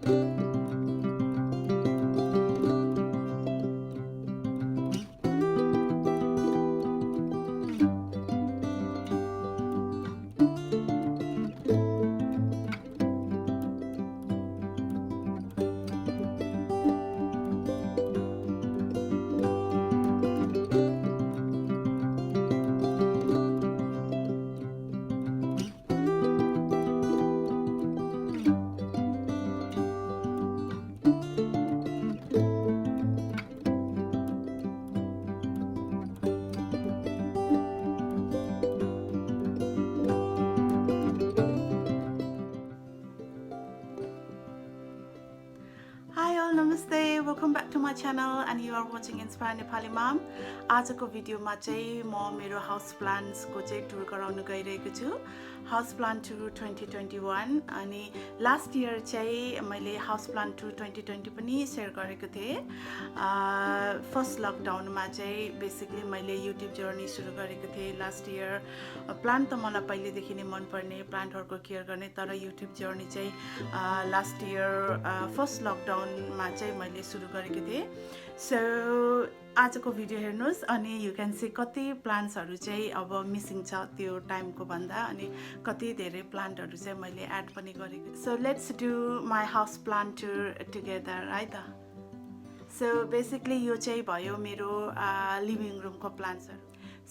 Hi all, namaste. Welcome back to my channel and you are watching Inspire Nepali Mom. आजको भिडियोमा चाहिँ म मेरो हाउस प्लान्ट्सको चाहिँ टुर गराउन गइरहेको छु. हाउस प्लान्ट टुर 2021 अनि लास्ट इयर चाहिँ मैले हाउस प्लान्ट टुर 2020 पनि शेयर गरेको थिएँ. फर्स्ट लकडाउनमा चाहिँ बेसिकली मैले युट्युब जर्नी सुरु गरेको थिएँ लास्ट इयर. प्लान्ट त मलाई पहिलेदेखि नै मन पर्ने, प्लान्टहरुको केयर गर्ने, तर युट्युब जर्नी चाहिँ लास्ट इयर फर्स्ट लकडाउनमा चाहिँ मैले सुरु गरेको थिएँ. सो आजको भिडियो हेर्नुस् अनि यु क्यान सी कति प्लान्ट्सहरु चाहिँ अब मिसिङ छ त्यो टाइमको भन्दा अनि कति धेरै प्लान्टहरु चाहिँ मैले एड पनि गरेको. So let's do my house plant tour together है त. सो बेसिकली यो चाहिँ भयो मेरो लिभिङ रुमको प्लान्ट्सहरु.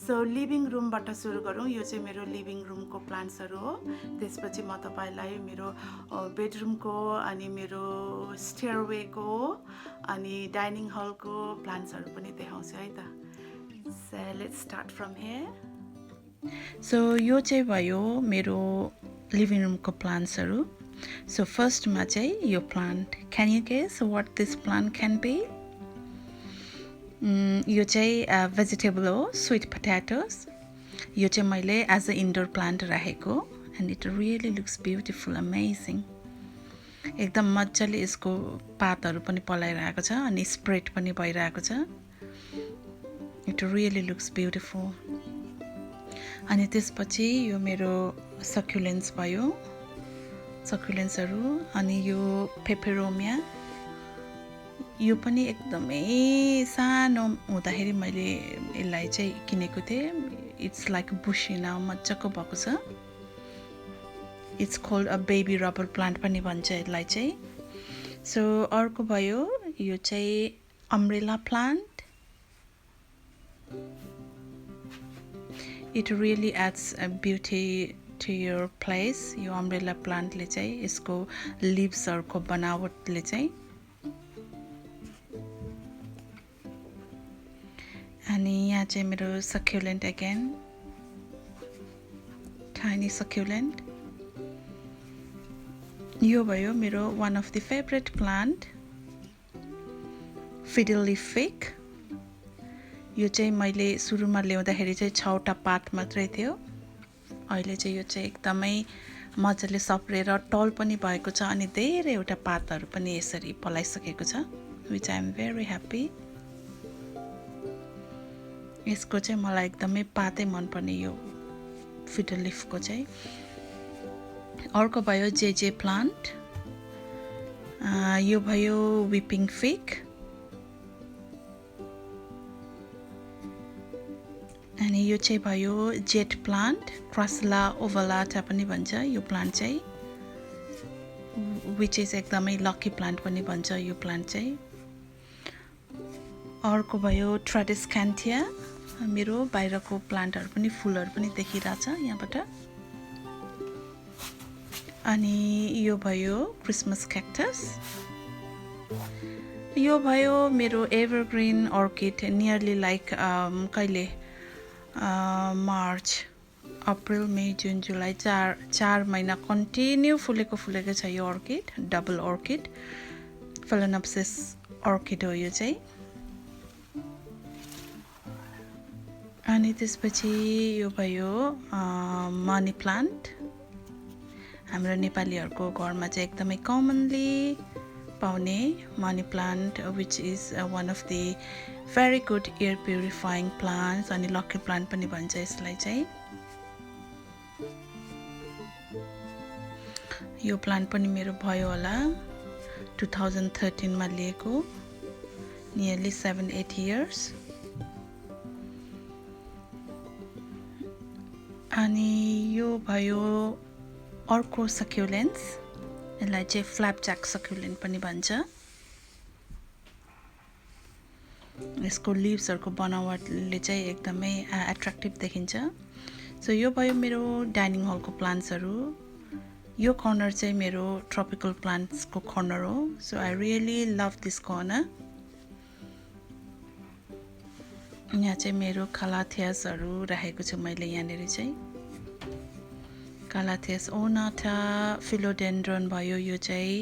सो लिभिङ रुमबाट सुरु गरौँ. यो चाहिँ मेरो लिभिङ रुमको प्लान्ट्सहरु हो. त्यसपछि म तपाईलाई मेरो बेडरुमको अनि मेरो स्टेयरवेको अनि डाइनिङ हलको प्लान्ट्सहरु पनि देखाउँछु है त. So let's start from here. So यो चाहिँ भयो मेरो लिभिङ रुमको प्लान्ट्सहरु. सो फर्स्टमा चाहिँ यो plant, can you guess what this plant can be? यो चाहिँ भेजिटेबल हो, स्वीट पोटैटोस. यो चाहिँ मैले एज अ इन्डोर प्लान्ट राखेको and it really looks beautiful, amazing. एकदम मजाले यसको पातहरु पनि पलाइरहेको छ अनि स्प्रेड पनि भइरहेको छ. It really looks beautiful. अनि त्यसपछि यो मेरो सक्युलेन्ट्स भयो, सक्युलेन्ट्सहरु. अनि यो पेपेरोमिया, यो पनि एकदमै सानो हुँदाखेरि मैले यसलाई चाहिँ किनेको थिएँ. इट्स लाइक बुशी नाउ, मजाको भएको छ. It's called a baby rubber plant पनि भन्छ यसलाई चाहिँ. सो अर्को भयो यो चाहिँ umbrella plant. It really adds a beauty to your place. यो अम्ब्रेला प्लान्टले चाहिँ यसको लिभ्सहरुको बनावटले चाहिँ. अनि यहाँ चाहिँ मेरो सक्युलेन्ट अगेन, टाइनी सक्युलेन्ट. यो भयो मेरो one of the favourite plant, fiddle leaf fig. यो चाहिँ मैले सुरुमा ल्याउँदाखेरि चाहिँ 6वटा पात मात्रै थियो. अहिले चाहिँ यो चाहिँ एकदमै मजाले सप्रेर टल पनि भएको छ अनि धेरैवटा पातहरु पनि यसरी पलाइसकेको छ, which I am very happy. यसको चाहिँ मलाई एकदमै पातै मन पर्ने यो फिडल लिफको चाहिँ. अर्को भयो जेजे प्लान्ट. यो भयो विपिङ फिग. अनि यो चाहिँ भयो जेट प्लान्ट, क्रसला ओभलाटा पनि भन्छ यो प्लान्ट चाहिँ, which is एकदमै लकी प्लान्ट पनि भन्छ यो प्लान्ट चाहिँ. अर्को भयो ट्राडिस्क्यान्थिया. मेरो बाहिरको प्लान्टहरु पनि फुलहरु पनि देखिरहेछ यहाँबाट. अनि यो भयो क्रिसमस क्याक्टस. यो भयो मेरो एभरग्रीन अर्किड, नियरली लाइक कहिले मार्च, अप्रिल, मे, जुन, जुलाई, 4 महिना कन्टिन्यू फुलेको छ यो orchid. Double orchid, Phalaenopsis orchid हो यो चाहिँ. अनि त्यसपछि यो भयो मनी प्लान्ट. हाम्रो नेपालीहरुको घरमा चाहिँ एकदमै कमनली पाउने money plant, which is one of the very good air purifying plants. अनि लकी प्लान्ट पनि भन्छ यसलाई चाहिँ. यो प्लान्ट पनि मेरो भयो होला. 2013 मा लिएको, nearly 7-8 years. अनि यो भयो अर्को सक्युलेन्स, यसलाई चाहिँ फ्ल्यापजैक सक्युलेन्ट पनि भन्छ। यसको लिभ्सहरुको बनावटले चाहिँ एकदमै एट्र्याक्टिभ देखिन्छ। सो यो भयो मेरो डाइनिङ हलको प्लान्ट्सहरु। यो कर्नर चाहिँ मेरो ट्रपिकल प्लान्ट्सको कर्नर हो। So I really love this corner. यहाँ चाहिँ मेरो कालाथियासहरु राखेको छु मैले यहाँनेरि चाहिँ। कालाथियास ओनाटा, फिलोडेन्ड्रोन भयो यो चाहिँ।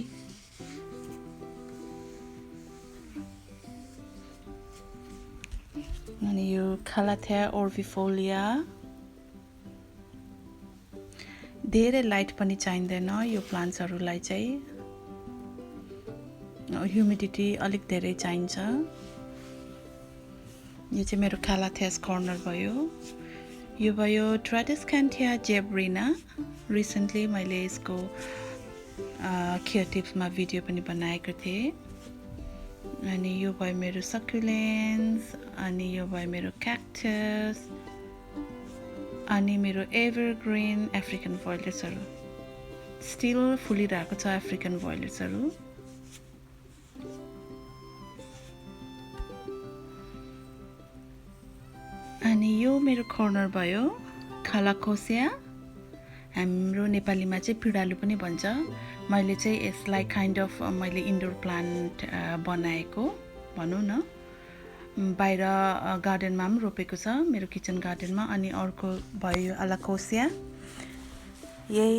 अनि यो कालाथिया ओर्भिफोलिया। धेरै लाइट पनि चाहिँदैन यो प्लान्ट्सहरुलाई चाहिँ। ह्युमिडिटी अलिक धेरै चाहिन्छ। यो चाहिँ मेरो कालाथियास कर्नर भयो। यो भयो ट्राडेस्क्यान्थिया जेब्रिना। रिसेन्टली मैले यसको केयर टिप्समा भिडियो पनि बनाएको थिएँ। अनि यो भयो मेरो सक्युलेन्स। अनि यो भयो मेरो क्याक्टस। अनि मेरो एभरग्रीन अफ्रिकन भोइलेट्सहरु। स्टिल फुलिरहेको छ अफ्रिकन भोइलेट्सहरु। अनि यो मेरो कर्नर भयो खालाकोसिया। हाम्रो नेपालीमा चाहिँ पिडालु पनि भन्छ। मैले चाहिँ यसलाई काइन्ड अफ मैले इन्डोर प्लान्ट बनाएको भनौं न। बाहिर गार्डनमा पनि रोपेको छ मेरो किचन गार्डनमा। अनि अर्को भयो अलाकोसिया। यही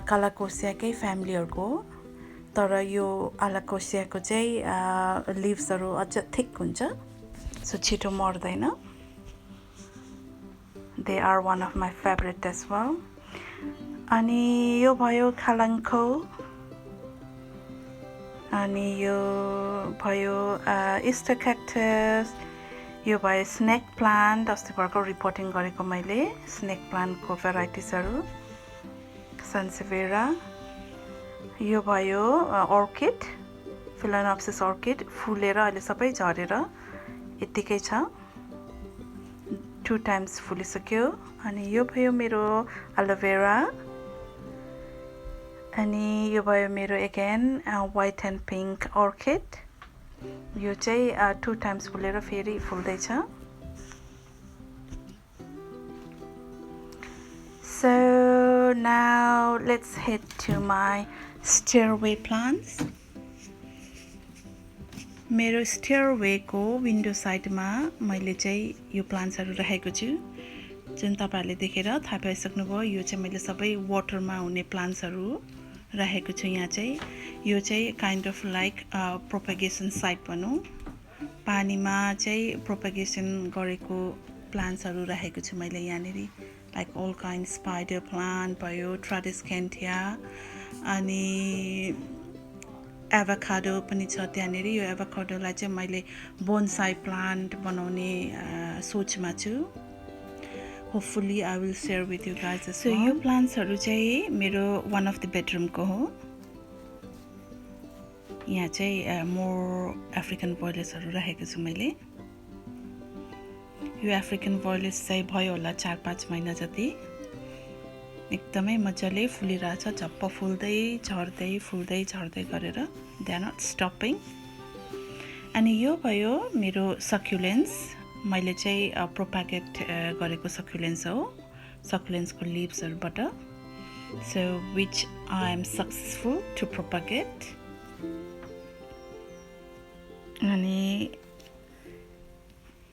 कालाकोसियाकै फ्यामिलीहरुको, तर यो अलाकोसियाको चाहिँ लिभ्सहरु अझ थिक हुन्छ, सो छिटो मर्दैन। They are one of my favorite as well. अनि यो भयो खालाङ्खो। अनि यो भयो इस्टर क्याक्टस। यो भयो स्नेक प्लान्ट। अस्ति भर्खर रिपोर्टिङ गरेको मैले स्नेक प्लान्टको भेराइटिजहरु। सन्सेभेरा। यो भयो अर्किड, फिलोनोप्सिस अर्किड। फुलेर अहिले सबै झरेर यतिकै छ। 2 times फुलिसक्यो। अनि यो भयो मेरो एलोभेरा। अनि यो भयो मेरो again white and pink orchid. यो चाहिँ 2 times फुलेर फेरि फुल्दै छ। So now let's head to my stairway plants. मेरो स्टेयरवेको विन्डो साइडमा मैले चाहिँ यो प्लान्ट्सहरु राखेको छु। जुन तपाईहरुले देखेर थाहा पाइसक्नुभयो, यो चाहिँ मैले सबै वाटरमा हुने प्लान्ट्सहरु राखेको छु यहाँ चाहिँ। यो चाहिँ kind of like propagation site भनौं। पानीमा चाहिँ प्रोपगेसन गरेको प्लान्ट्सहरु राखेको छु मैले यहाँनेरि। Like all kind spider plant भयो, ट्राडेस्क्यान्थिया। अनि एभोकाडो पनि छ त्यहाँनेरि। यो एभोकाडोलाई चाहिँ मैले बोनसाई प्लान्ट बनाउने सोचमा छु। Hopefully I will share with you guys. So यो प्लान्ट्सहरु चाहिँ मेरो वान अफ द बेडरुमको हो। यहाँ चाहिँ मोर अफ्रिकन भोइलेट्सहरु राखेको छु मैले। यो अफ्रिकन भोइलेट्स चाहिँ भयो होला 4-5 महिना जति। एकदमै मजाले फुलिरहेछ, झप्प फुल्दै झर्दै फुल्दै झर्दै गरेर। They are not stopping. अनि यो भयो मेरो सक्युलेन्स। मैले चाहिँ प्रोपागेट गरेको सक्युलेन्स हो, सक्युलेन्सको लिभ्सहरुबाट। So which I am successful to propagate. अनि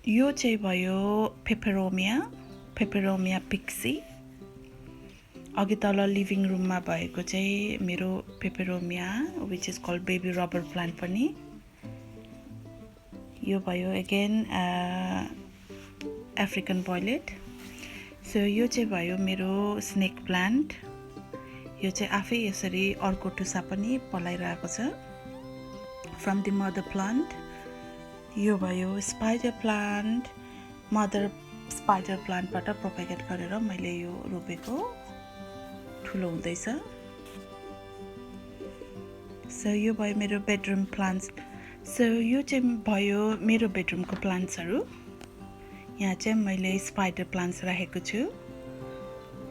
यो चाहिँ भयो पेपेरोमिया पिक्सी। अघि तल लिभिङ रुममा भएको चाहिँ मेरो peperomia which is called baby rubber plant पनि। यो भयो अगेन अफ्रिकन भोइलेट। सो यो चाहिँ भयो मेरो स्नेक प्लान्ट। यो चाहिँ आफै यसरी अर्को टुसा पनि पलाइरहेको छ फ्रम द मदर प्लान्ट। यो भयो स्पाइडर प्लान्ट। मदर स्पाइडर प्लान्टबाट प्रोपेगेट गरेर मैले यो रोपेको, ठुलो हुँदैछ। सो यो भयो मेरो बेडरुम प्लान्ट्स सो यो चाहिँ भयो मेरो बेडरुमको प्लान्ट्सहरू यहाँ चाहिँ मैले स्पाइडर प्लान्ट्स राखेको छु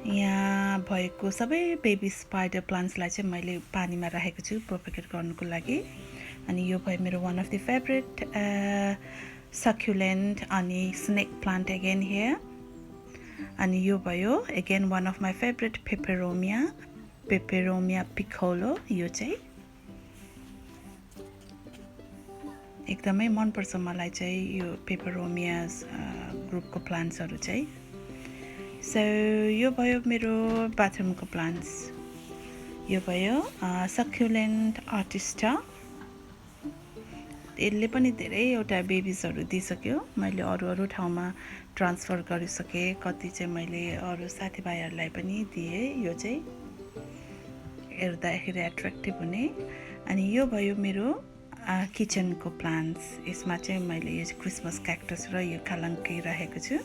यहाँ भएको सबै बेबी स्पाइडर प्लान्ट्सलाई चाहिँ मैले पानीमा राखेको छु प्रोपेगेट गर्नुको लागि अनि यो भयो मेरो वान अफ द फेभरेट सक्युलेन्ट अनि स्नेक प्लान्ट अगेन हियर अनि यो भयो again one of my favourite peperomia Piccolo यो चाहिँ एकदमै मनपर्छ मलाई चाहिँ यो पेपेरोमिया ग्रुपको प्लान्ट्सहरू चाहिँ सो यो भयो मेरो बाथरुमको प्लान्ट्स यो भयो सक्युलेन्ट आर्टिस्टा यसले पनि धेरैवटा बेबिजहरू दिइसक्यो मैले अरू ठाउँमा ट्रान्सफर गरिसकेँ कति चाहिँ मैले अरू साथीभाइहरूलाई पनि दिएँ यो चाहिँ हेर्दाखेरि एट्र्याक्टिभ हुने अनि यो भयो मेरो किचनको प्लान्ट्स यसमा चाहिँ मैले यो क्रिसमस क्याक्टस र यो कालङ्की राखेको छु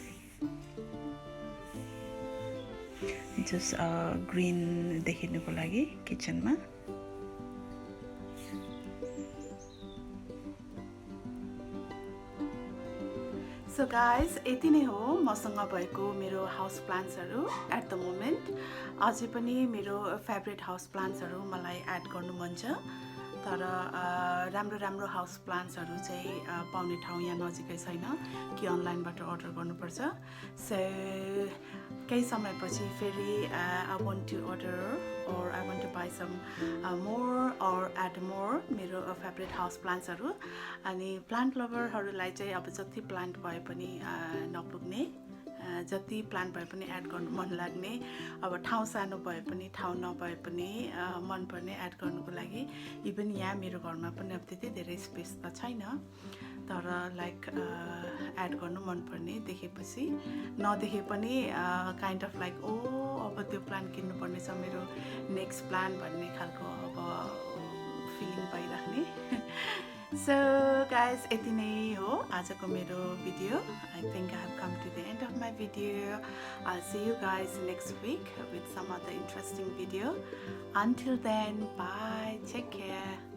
जस्ट ग्रिन देखिनुको लागि किचनमा सो गाइज यति नै हो मसँग भएको मेरो हाउस प्लान्ट्सहरू एट द मोमेन्ट अझै पनि मेरो फेभरेट हाउस प्लान्ट्सहरू मलाई एड गर्नु मन छ तर राम्रो हाउस प्लान्ट्सहरू चाहिँ पाउने ठाउँ यहाँ नजिकै छैन कि अनलाइनबाट अर्डर गर्नुपर्छ सो केही समयपछि फेरि I want to order or I want to buy some more or add more मेरो फेभरेट हाउस प्लान्ट्सहरू अनि प्लान्ट लभरहरूलाई चाहिँ अब जति प्लान्ट भए पनि नपुग्ने जति प्लान्ट भए पनि एड गर्नु मन लाग्ने अब ठाउँ सानो भए पनि ठाउँ नभए पनि मनपर्ने एड गर्नुको लागि इभन यहाँ मेरो घरमा पनि अब त्यति धेरै स्पेस त छैन तर लाइक एड गर्नु मनपर्ने देखेपछि नदेखे पनि काइन्ड अफ लाइक ओ अब त्यो प्लान्ट किन्नुपर्ने छ मेरो नेक्स्ट प्लान भन्ने खालको अब फिलिङ भइराख्ने सो गाइज यति नै हो आजको मेरो video I think I have come to the end of my video I see you guys next week with some other interesting video until then bye take care